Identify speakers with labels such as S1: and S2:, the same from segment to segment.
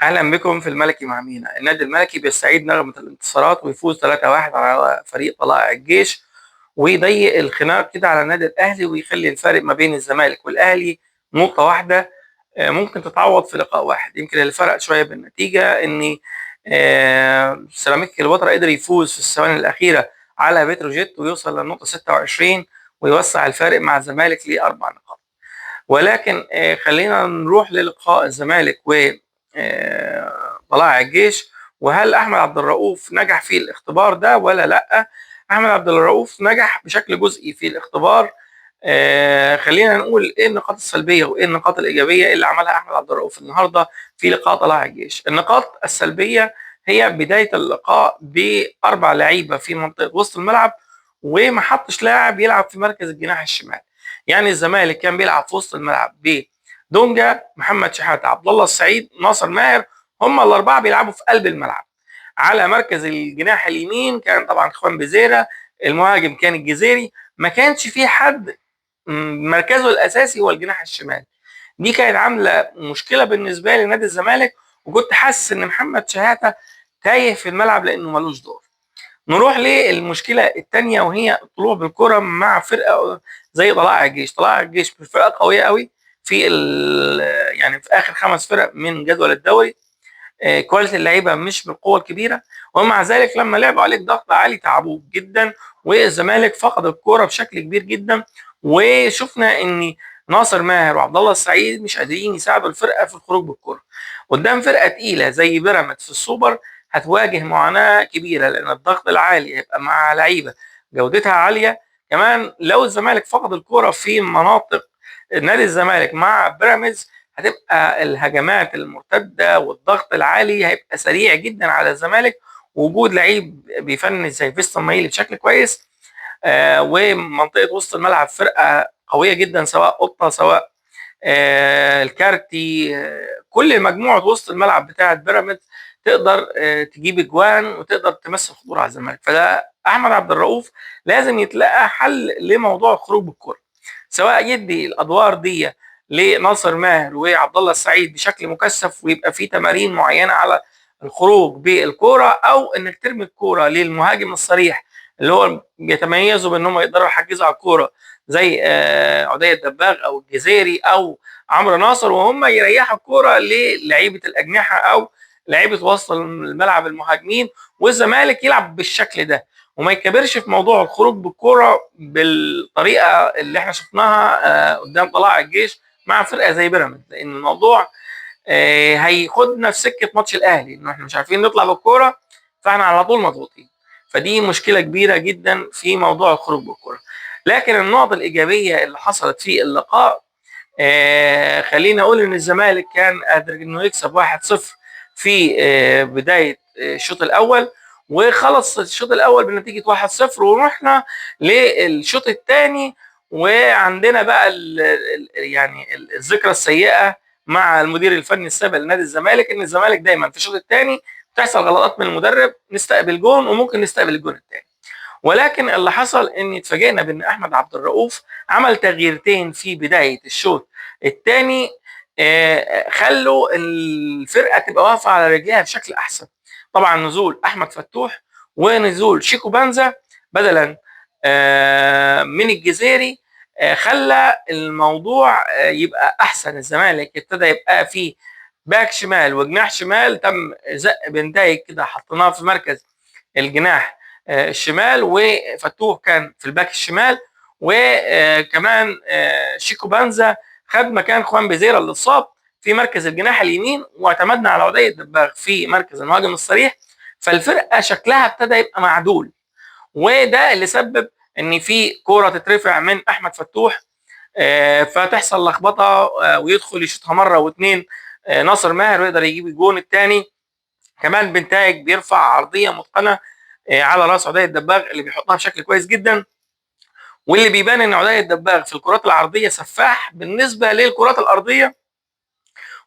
S1: أهلا بكم في الملكي مع مينا. النادي الملكي بيستعيد نغمة الانتصارات ويفوز 3-1 على فريق طلائع الجيش، ويضيق الخناق كده على النادي الأهلي ويخلي الفارق ما بين الزمالك والأهلي نقطة واحدة. ممكن تتعوض في لقاء واحد. يمكن اللي فرق شوية بالنتيجة إن سيراميكا كليوباترا قدر يفوز في الثواني الأخيرة على بتروجيت ويوصل للنقطة 26 ويوسع الفارق مع الزمالك لأربع نقاط. ولكن خلينا نروح للقاء الزمالك و طلائع الجيش، وهل احمد عبد الرؤوف نجح في الاختبار ده ولا لا؟ احمد عبد الرؤوف نجح بشكل جزئي في الاختبار. خلينا نقول ايه النقاط السلبيه وايه النقاط الايجابيه اللي عملها احمد عبد الرؤوف النهارده في لقاء طلائع الجيش. النقاط السلبيه هي بدايه اللقاء باربع لعيبه في منطقه وسط الملعب، وما حطش لاعب يلعب في مركز الجناح الشمال. يعني الزمالك كان بيلعب في وسط الملعب بدونجا، محمد شحاته، عبد الله السعيد، ناصر ماهر. هم الاربعه بيلعبوا في قلب الملعب. على مركز الجناح اليمين كان طبعا خوان بزيرة، المهاجم كان الجزيري. ما كانش في حد مركزه الاساسي هو الجناح الشمال. دي كانت عامله مشكله بالنسبه لي نادي الزمالك، وكنت حاسس ان محمد شحاته تايه في الملعب لانه ملوش دور. نروح للمشكله الثانيه وهي الطلوع بالكره مع فرقه زي طلائع الجيش. طلائع الجيش فرقه قويه قوي في يعني في اخر خمس فرق من جدول الدوري. كواليتي اللعيبه مش بالقوه الكبيره، ومع ذلك لما لعبوا عليك ضغط عالي تعبوك جدا، والزمالك فقد الكوره بشكل كبير جدا. وشفنا ان ناصر ماهر وعبد الله السعيد مش قادرين يساعدوا الفرقه في الخروج بالكوره قدام فرقه تقيله زي بيراميدز في السوبر. هتواجه معاناه كبيره لان الضغط العالي هيبقى مع لعيبه جودتها عاليه. كمان لو الزمالك فقد الكوره في مناطق نادي الزمالك مع بيراميدز، هتبقى الهجمات المرتده والضغط العالي هيبقى سريع جدا على الزمالك. وجود لعيب بيفنش زي فيستون مايلي بشكل كويس، ومنطقه وسط الملعب فرقه قويه جدا، سواء قطه سواء الكارتي. كل مجموعه وسط الملعب بتاعه بيراميدز تقدر تجيب اجوان وتقدر تمثل خطوره على الزمالك. فده احمد عبد الرؤوف لازم يتلقى حل لموضوع الخروج بالكره، سواء يدي الادوار دي لناصر ماهر وعبد الله السعيد بشكل مكثف ويبقى في تمارين معينه على الخروج بالكوره، او انك ترمي الكوره للمهاجم الصريح اللي هو بيتميزوا بانهم يقدروا يحجزوا على الكوره زي عدي الدباغ او الجزيري او عمرو ناصر، وهم يريحوا الكوره للعيبه الاجنحه او لعيبه وسط الملعب المهاجمين، والزمالك يلعب بالشكل ده وما يكبرش في موضوع الخروج بالكوره بالطريقه اللي احنا شفناها قدام طلائع الجيش مع فرقه زي بيراميدز. لان الموضوع هياخدنا في سكه ماتش الاهلي انه احنا مش عارفين نطلع بالكوره، فاحنا على طول مضغوطين. فدي مشكله كبيره جدا في موضوع الخروج بالكوره. لكن النقطه الايجابيه اللي حصلت في اللقاء، خلينا اقول ان الزمالك كان قادر انه يكسب 1-0 في بدايه الشوط الاول، وخلص الشوط الاول بنتيجه 1-0 ورحنا للشوط الثاني. وعندنا بقى يعني الذكرى السيئه مع المدير الفني السابق لنادي الزمالك، ان الزمالك دايما في الشوط الثاني بتحصل غلطات من المدرب، نستقبل جون وممكن نستقبل الجون الثاني. ولكن اللي حصل ان اتفاجئنا بان احمد عبد الرؤوف عمل تغييرتين في بدايه الشوط الثاني، خلوا الفرقه تبقى واقفه على رجليها بشكل احسن. طبعا نزول احمد فتوح ونزول شيكو بانزا بدلا من الجزيري خلى الموضوع يبقى احسن. الزمالك ابتدى يبقى فيه باك شمال وجناح شمال، تم زق بنتايج كده حطيناه في مركز الجناح الشمال، وفتوح كان في الباك الشمال، وكمان شيكو بانزا خد مكان خوان بيزيرا اللي اتصاب في مركز الجناح اليمين، واعتمدنا على عدي الدباغ في مركز المهاجم الصريح. فالفرقه شكلها ابتدى يبقى معدول، وده اللي سبب ان في كوره تترفع من احمد فتوح فتحصل لخبطه ويدخل يشوطها مره واثنين ناصر ماهر ويقدر يجيب الجون الثاني. كمان بنتايج بيرفع عرضيه متقنه على راس عدي الدباغ اللي بيحطها بشكل كويس جدا، واللي بيبان ان عدي الدباغ في الكرات العرضيه سفاح بالنسبه للكرات الارضيه،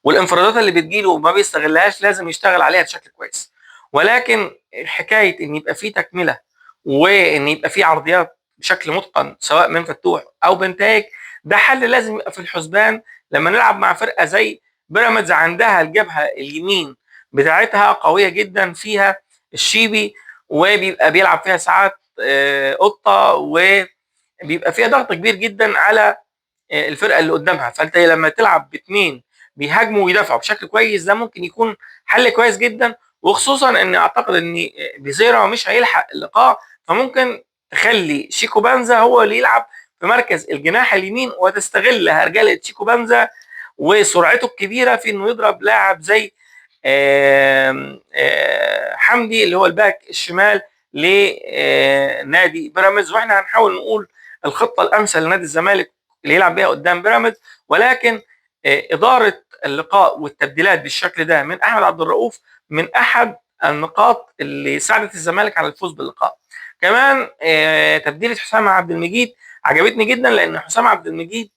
S1: والانفرادات اللي بتجيله وما بيستغلهاش لازم يشتغل عليها بشكل كويس. ولكن حكايه ان يبقى في تكمله وان يبقى في عرضيات بشكل متقن سواء من فتوح او بنتايج، ده حل لازم يبقى في الحسبان لما نلعب مع فرقه زي بيراميدز عندها الجبهه اليمين بتاعتها قويه جدا، فيها الشيبي، وبيبقى بيلعب فيها ساعات قطه، وبيبقى فيها ضغط كبير جدا على الفرقه اللي قدامها. فانت لما تلعب باثنين بيهاجموا ويدافعوا بشكل كويس، ده ممكن يكون حل كويس جدا. وخصوصا ان اعتقد ان بيزيرا مش هيلحق اللقاء، فممكن تخلي شيكو بانزا هو اللي يلعب في مركز الجناح اليمين، وتستغل هرجله شيكو بانزا وسرعته الكبيره في انه يضرب لاعب زي حمدي اللي هو الباك الشمال لنادي بيراميدز. واحنا هنحاول نقول الخطه الامثل لنادي الزمالك اللي يلعب بيها قدام بيراميدز. ولكن اداره اللقاء والتبديلات بالشكل ده من احمد عبد الرؤوف من احد النقاط اللي ساعدت الزمالك على الفوز باللقاء. كمان تبديله حسام عبد المجيد عجبتني جدا، لان حسام عبد المجيد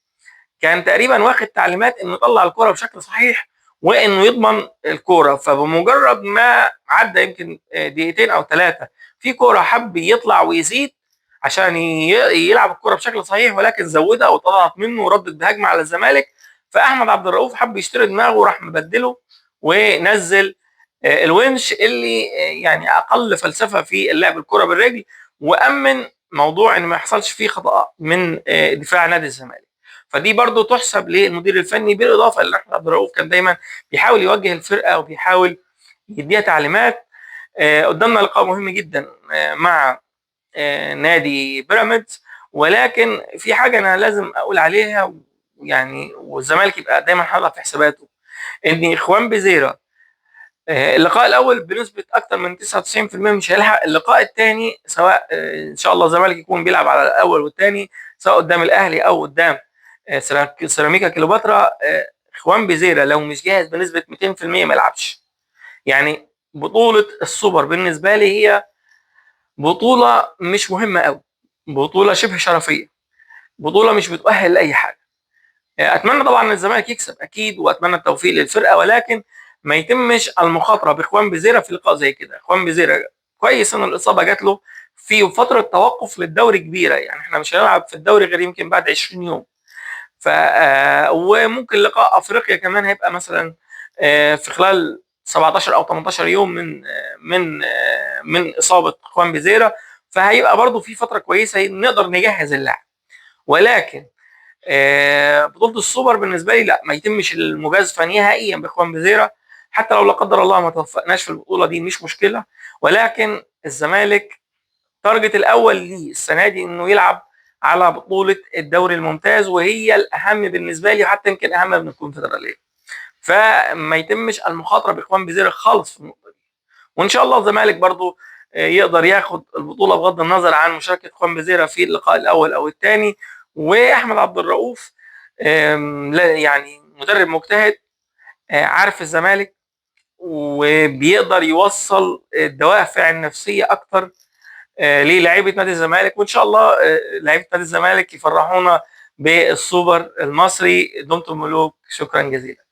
S1: كان تقريبا واخد تعليمات انه يطلع الكرة بشكل صحيح وانه يضمن الكرة. فبمجرد ما عدى يمكن دقيقتين او ثلاثة في كرة حب يطلع ويزيد عشان يلعب الكرة بشكل صحيح، ولكن زودها وطلعت منه وردت بهجمة على الزمالك. فاحمد عبد الرؤوف حب يشتري دماغه وراح مبدله ونزل الونش اللي يعني اقل فلسفة في اللعب الكرة بالرجل، وامن موضوع ان ما يحصلش فيه خطأ من دفاع نادي الزمالك. فدي برضو تحسب للمدير الفني، بالاضافه ان احمد عبد الرؤوف كان دايما بيحاول يوجه الفرقه وبيحاول يديها تعليمات. قدامنا لقاء مهم جدا مع نادي بيراميدز، ولكن في حاجه انا لازم اقول عليها يعني، والزمالك يبقى دايما حاططها في حساباته، ان اخوان بزيرة اللقاء الاول بنسبه اكثر من 99% مش هيلحق اللقاء الثاني، سواء ان شاء الله الزمالك يكون بيلعب على الاول والثاني، سواء قدام الاهلي او قدام سيراميكا كليوباترا. اخوان بزيرة لو مش جاهز بنسبه 200% ما يلعبش. يعني بطوله السوبر بالنسبه لي هي بطوله مش مهمه قوي، بطوله شبه شرفيه، بطوله مش بتؤهل لاي حاجه. اتمنى طبعا ان الزمالك يكسب اكيد، واتمنى التوفيق للفرقه، ولكن ما يتمش المخاطره باخوان بزيرة في لقاء زي كده. اخوان بزيرة كويس ان الاصابه جات له في فتره توقف للدوري كبيره، يعني احنا مش هنلعب في الدوري غير يمكن بعد 20 يوم. ف وممكن لقاء افريقيا كمان هيبقى مثلا في خلال 17 او 18 يوم من اصابه اخوان بزيرة. فهيبقى برضو في فتره كويسه نقدر نجهز اللاعب. ولكن بطوله السوبر بالنسبه لي لا، ما يتمش المجازفه نهائيا باخوان بزيرة. حتى لو لا قدر الله ما توفقناش في البطوله دي مش مشكله، ولكن الزمالك التارجت الاول ليه السنه دي انه يلعب على بطوله الدوري الممتاز، وهي الاهم بالنسبه لي، وحتى يمكن اهم من الكونفدراليه. فما يتمش المخاطره باخوان بزيرة خالص في النقطه دي. وان شاء الله الزمالك برضو يقدر ياخد البطوله بغض النظر عن مشاركه اخوان بزيرة في اللقاء الاول او الثاني. واحمد عبد الرؤوف يعني مدرب مجتهد، عارف الزمالك، وبيقدر يوصل الدوافع النفسيه اكتر للاعيبه نادي الزمالك. وان شاء الله لعيبه نادي الزمالك يفرحونا بالسوبر المصري. دمتم ملوك، شكرا جزيلا.